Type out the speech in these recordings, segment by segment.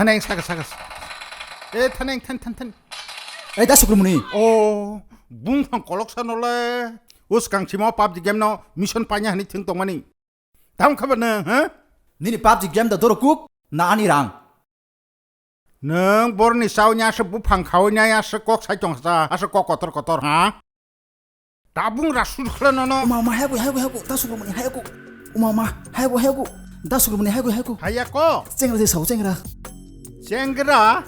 Taneng sagas. Taneng tan. 다 수그러머니 Oh, bungkang kolok sanole. Us kang cimo PUBG game no mission panya hani ting tong mani. Tam kabar na, ha? 니니 PUBG game 다 도로국 나 아니랑 Neng bor ni sao nya se bu phang khau nya ya se kok sai chong sa, ase kok kotor ha? Tabung rasul khlan no. 어마어마 해고 다 수그러머니 해고 어마어마 해고 다 수그러머니 해고 Hayako, 쨍그라 대서 쨍그라 jengra.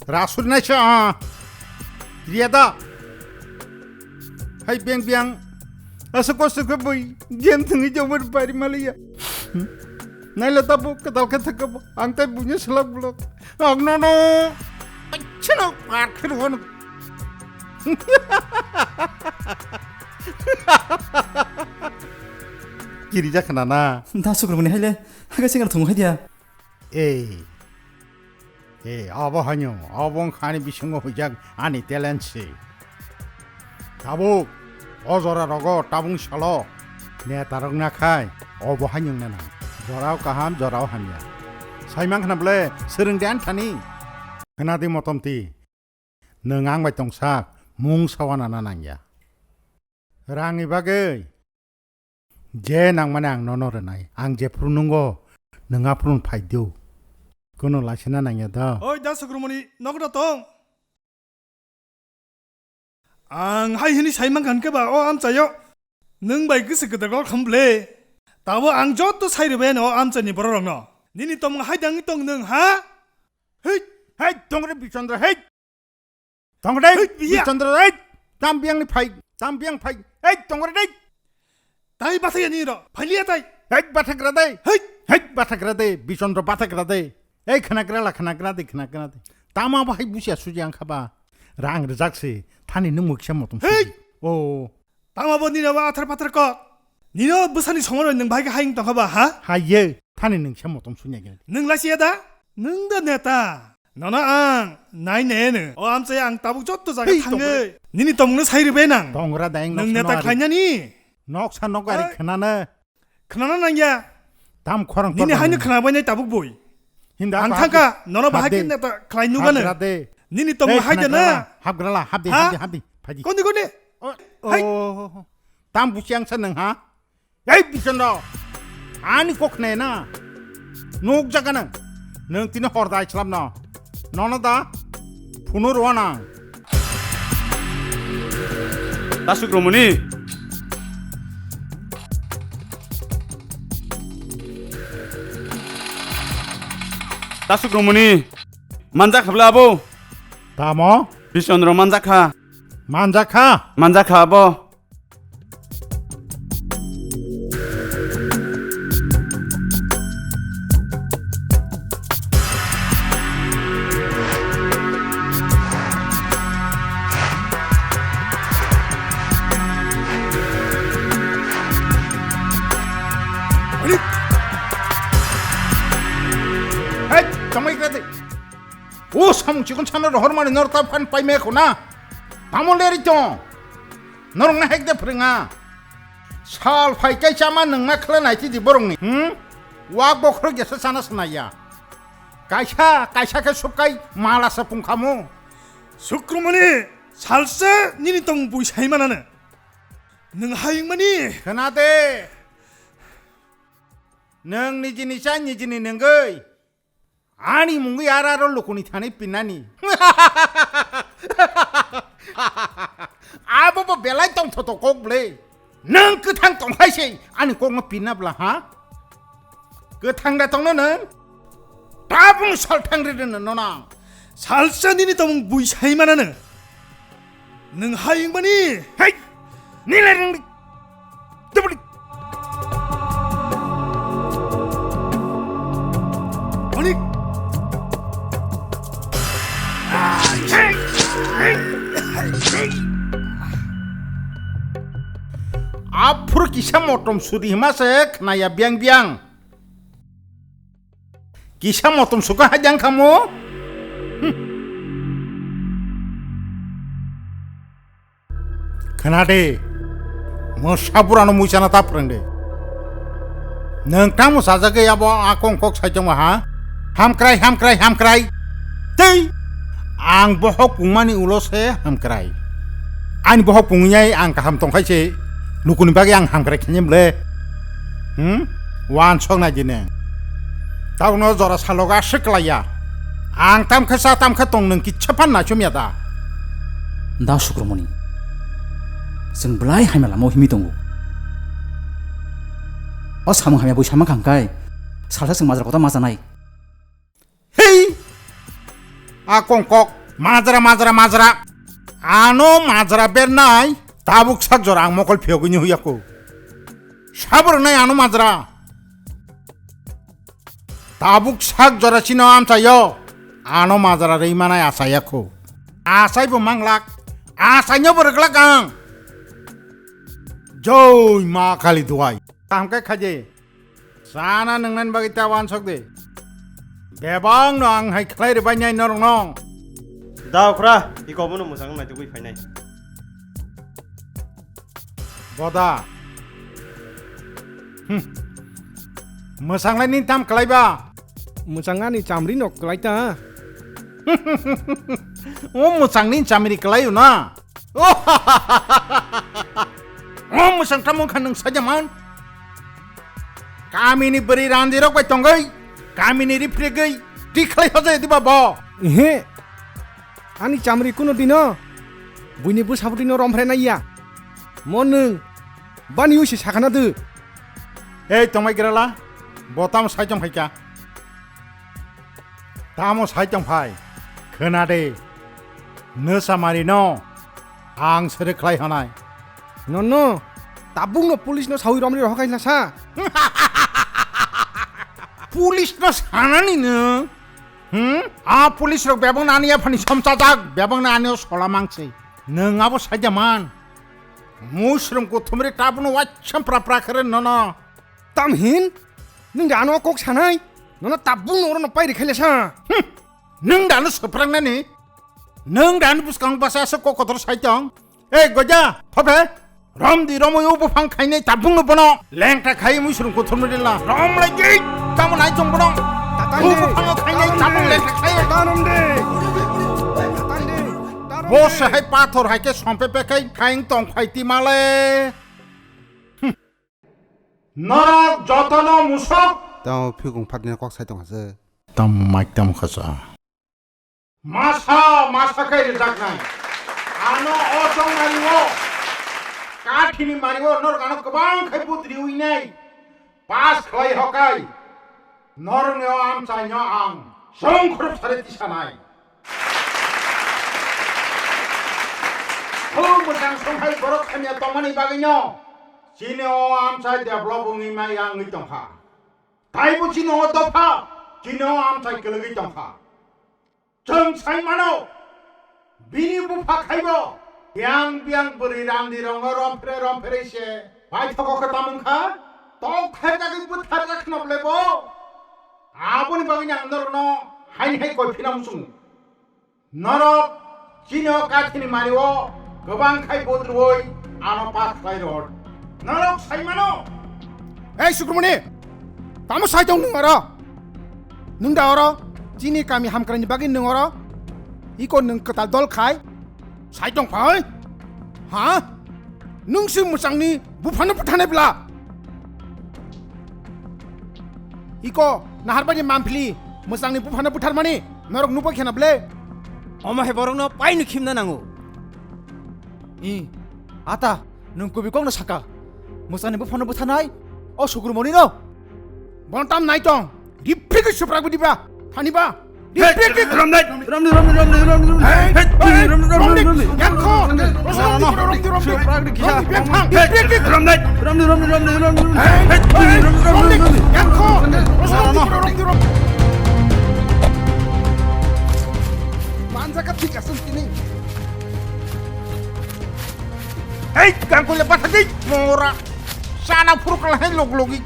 Rasul na siya. Riyada. Hay biang. Asa ko boy. Diyan tingi jomar bari malaya. Naila tapo katal ka bo. Ang tay punya salag bulot. Ang no. Chino parkir wono. Kiri ja kanana. 다 수그러머니 할래 하가 쨍그라 동호해디야 아버하뇨. 아봉 칸이 비싱고 후작 아니 텔렌치. 다복 어저라라고 따봉 샬로. 내 따릉나 카이 어버하뇨 나나. 저라우 까함 저라우 함이야. 사이망 하나블레 스릉대안 타니. 하나디 모톰티. 능앙 발동삭 뭉사와나 나나냐. 랑이 바게. 제 낭만앙 너너르나이. 앙제 푸르는 거 능아 푸른 파이디오. 그노 라시나 나냐다. 어이 다 수그러머니 너그라 똥 하이히니 사이만 간까봐 암자요 능바이 그스 그들고 컴플레 다보 앙저또 사이르베 암자니 버러렁너 니니 똥 하이당이 똥능 하? 헤이 동그래 비천드라 헤이 동그래 비천드라 헤이 담비앙니 파이 헤이 동그래 헤이 다이 바사야 니로 발리야다이 헤이 바타그라데 헤이 바타그라데 비천드라 바타그라데 헤이 카나그라데 다마 바이 부시야 수지앙 카바 랑 르작시 타니 능묵샤 모톰 헤이 오 당마보 니네와 아탈파탈거 니너 무산이 성어로 능 바이가 하잉 똥하봐 하? 하예 타니 능샤 모톰 수냐게 능 라시야다? 능다 냈다 너나 앙 나이 내는 암자야 앙 따북 쫓도 자가 헤이, 탕을 니니 똥는 사이르베낭 동그라다 잉 능 냈다 클라냐니 녹사 녹아리 크나네 크나나 난야 담 코랑 니네 하이는 크나바냐 따북 보이 힌다 앙탕가 너너 바하긴 냈다 클라이 누가는 하그라데 니니 똥은 하이잖아 합그라라 합디 파디 건디 하이. 담 부시앙 선능 하 야이 비천다 아니 꼭내나 녹자가는 능 티는 허르다 이슬람나 너나다 푸누르와나 다 수그러머니 다 수그러머니 만자 갑라보 다모 비션으로 만자카 만자카 아보 헤이 정말 그래 오 삼치군 찬으로 허르마니 너르타 판 빠이메구나 밤을 내리죠 너랑 나 핵대 프링아 살 파이까이 짜만 능마 클라나이티디 보롱니 응? 와보 그러게서 사나스나야 까샤가 숲까이 말아서 뿡카무 수크로머니 살사 니니 똥 보이 사이만 하는 능 하잉마니 그나데 능 니지니 짠 니지니 능거이 아니 뭉구 야라를 놓고니 타니 빛나니 아버버 벨라이 똥토도 꼭블레 능 그탕 똥하시 아니 꼭뭐 빛나블라 하? 그탕가 똥노는 따붕 설탕리르는 너나 살사 니니 똥 보이 사이만 하는 능 하잉마니 헤이 니네는 더블리 아니 앞으로 기사 모tom sudi himasek naya biang 기사 모tom suka hajang kamu Kanade, mo sabura no muisana taprende. नोंथां मुसाजा गैयाबो आकं कक साइजों हा हामक्राय हामक्राय हामक्राय दै आं बहक पुंमानि उलसे हामक्राय आं बहक पुंयाय आं गाहाम तंखायसे नुकुनि बागै आं हामक्राय खेनेमले वान संनाय दिने दाउनो जरा सालगा सिक्लाया आं तामखा तं नों किच्छा फानना चुमियादा दा सुक्रमणि जों ब्लाय हायमा लामाव हिमि दङ अ सामु हायमा बय सामा खांखाय सालसा जों माजरा गता माजानाय हेय आकं कक माजरा आनो माजरा बेरनाय Tabuk sak jora ang mokol phiogini huyako sabur nai ano majra tabuk sak jora chino amchayo ano majra reimanai asayako asai bo manglak asainya bergelak ang joy ma kali duai tamkai khaje sana nengnan bagi tawan sok de bebang no ang hai khlai re banyai norong nong दाउफ्रा इकबोनो मोजां नायदो बै फायनाय boda मोसांलाय नि ताम कलाइबा मोजाङानि चामरि नक लाइता ओ मोसांनि चामरि कलाइयो ना ओ मोसांथा मुखा नों साजामान कामिनि बरि रान्दिरक बाय तंगै कामिनि रिफ्रेगै दिखलाय हजाय दिबा बा हे आनि चामरि कुनो दिनो बुइनिबो साबदिनो रमफ्राय नाइया मन नों बानि उसे साखाना दो ए तंबाय गेराला बताम साइजं फाइका तामो साइजं फाइ खोनादे नोसामारि न आं सोरे खलाय हनाय नन ताबुंनो पुलिसनो सावि रमरि रहकाइला सा पुलिस न सानानि नो आ पुलिस रक बेबंग नानिया फानि समचाजाक बेबंग नानियो सला मांसै नोंआबो साइजामान मुस्रुम को थुमरे टाबनो वाच्छम प्राप्रा करे नन तामहिन नों दानो कक सानाय नन ताबुंनो रन पाइ रेखाइला सा नों दानो सफ्रांनानि नों दानो बुसकां बासासो ककतर साइजं ए गजा फफे रमदि रमयो बुफां खाइनै ताबुंनो बनो लेंटा खाइ मुस्रुम को थुमरे ला रमलाय गै तामनाय जं बनो बुफां खाइनै ताबुं लेंटा खाइ तानमदे बस हाय पाथर हायके सम्पे पेकै खाइं तं फाइति माले नरक जतन मुसक ताव फिगुं फाटने कक साइदं हाजे तम माइक तम खसा मासा kai rejaknai ano osong mariwo kathini mariwo nor gano kobang khai putri uinai pas khlai hokai nor neo am chainyo ang song khrup sare tisanai khum mutang song hai borok khamya tomani bagino chino am chai develop ungi mai ang ngi tongkha tai bu chino dopa chino am chai kelgi tongkha जों साइमानो बिनि बुफा खाइबो बियां बियां बोरै रांदि रंग रमफ्रे से बाय थको खता मंखा तो खाइजागै बुथार जाखनबलेबो आबुनि बागै आंदरनो हाइ हाइ कइफिना मुसुं नरक चिनो काथिनि मारिवो गोबां खाइ बोद्रुवै आनो पास खाइ रड नरक साइमानो ए सुक्रमणि तामो साइदं नोंगारा नों दावरा Cini kami hamkran bagi nengoro, iko neng ketal dol kai, sai dong pai, ha? Nung si musang ni bufana putane bela, iko nahar bagi mampli, musang ni bufana putar mani, norok nupa kena bele, oma he borong no pai nukim na nangu, ata nung kubi kong na saka musang ni bufana putanai o sukrumoni no bontam nai tong, ripik suprak budi ba. Haniba, Hei, ganggu lepas tadi, mora. Sana pur kalau log-logi.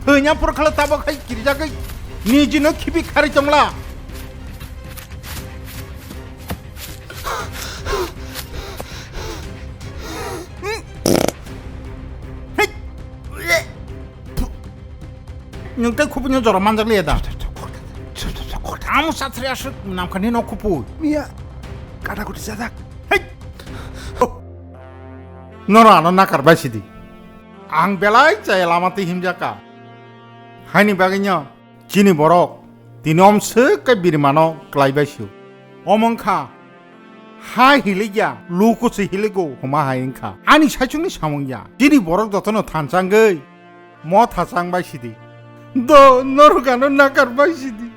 Hanya pur kalau tabak hai kiri jagai. निजिनो खिबि खारि तंला nungte kupunya jora manjak liya da kamu satria asuk namkani no kupu Mia, kata aku disadak. hei nora ano nakar basidi ang belai cai lamati himjaka haini baginya chini borok tini omse ke birimano klai basiu omongkha hai hiligya luku se hiligo homa hainka ani saichungni samungya chini borok jotono thansangei mo thasang basidi do norgano nakar basidi